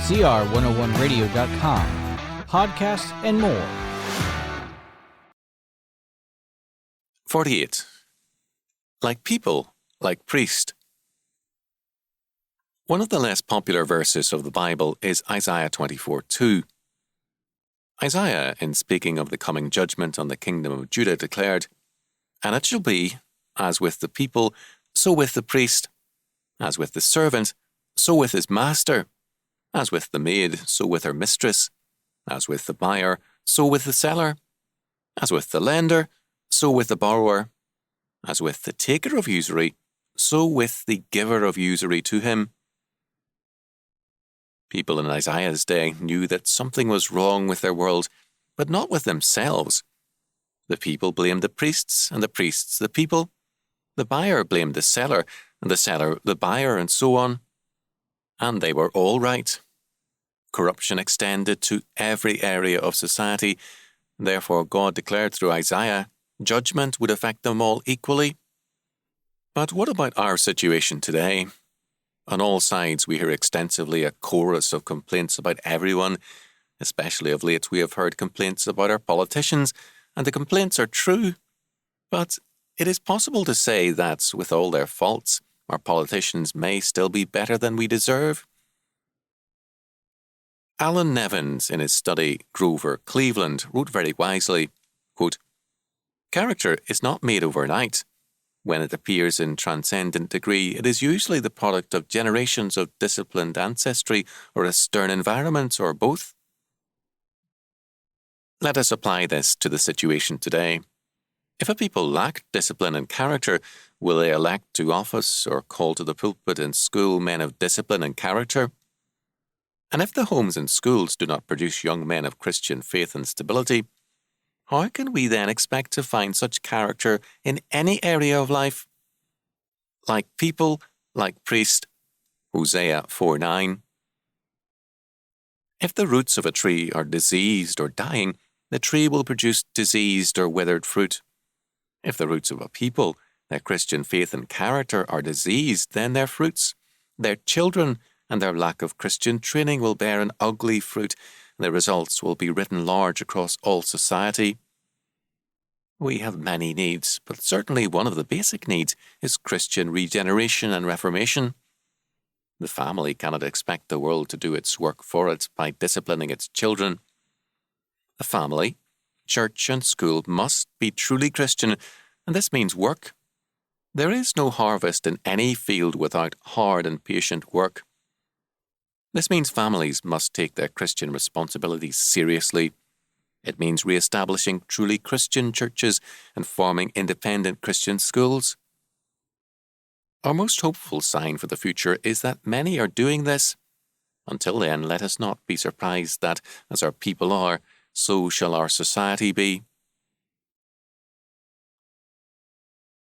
cr101radio.com, podcasts, and more. 48. Like people, like priest. One of the less popular verses of the Bible is Isaiah 24:2. Isaiah, in speaking of the coming judgment on the kingdom of Judah, declared, "And it shall be, as with the people, so with the priest, as with the servant, so with his master, as with the maid, so with her mistress, as with the buyer, so with the seller, as with the lender, so with the borrower, as with the taker of usury, so with the giver of usury to him." People in Isaiah's day knew that something was wrong with their world, but not with themselves. The people blamed the priests, and the priests the people. The buyer blamed the seller, and the seller the buyer, and so on. And they were all right. Corruption extended to every area of society. Therefore, God declared through Isaiah, judgment would affect them all equally. But what about our situation today? On all sides, we hear extensively a chorus of complaints about everyone. Especially of late, we have heard complaints about our politicians, and the complaints are true. But it is possible to say that, with all their faults, our politicians may still be better than we deserve. Alan Nevins, in his study Grover Cleveland, wrote very wisely, quote, "Character is not made overnight. When it appears in transcendent degree, it is usually the product of generations of disciplined ancestry or a stern environment, or both." Let us apply this to the situation today. If a people lack discipline and character, will they elect to office or call to the pulpit and school men of discipline and character? And if the homes and schools do not produce young men of Christian faith and stability, how can we then expect to find such character in any area of life? Like people, like priest. Hosea 4:9. If the roots of a tree are diseased or dying, the tree will produce diseased or withered fruit. If the roots of a people, their Christian faith and character, are diseased, then their fruits, their children, and their lack of Christian training will bear an ugly fruit, and the results will be written large across all society. We have many needs, but certainly one of the basic needs is Christian regeneration and reformation. The family cannot expect the world to do its work for it by disciplining its children. The family, church, and school must be truly Christian, and this means work. There is no harvest in any field without hard and patient work. This means families must take their Christian responsibilities seriously. It means re-establishing truly Christian churches and forming independent Christian schools. Our most hopeful sign for the future is that many are doing this. Until then, let us not be surprised that, as our people are, so shall our society be.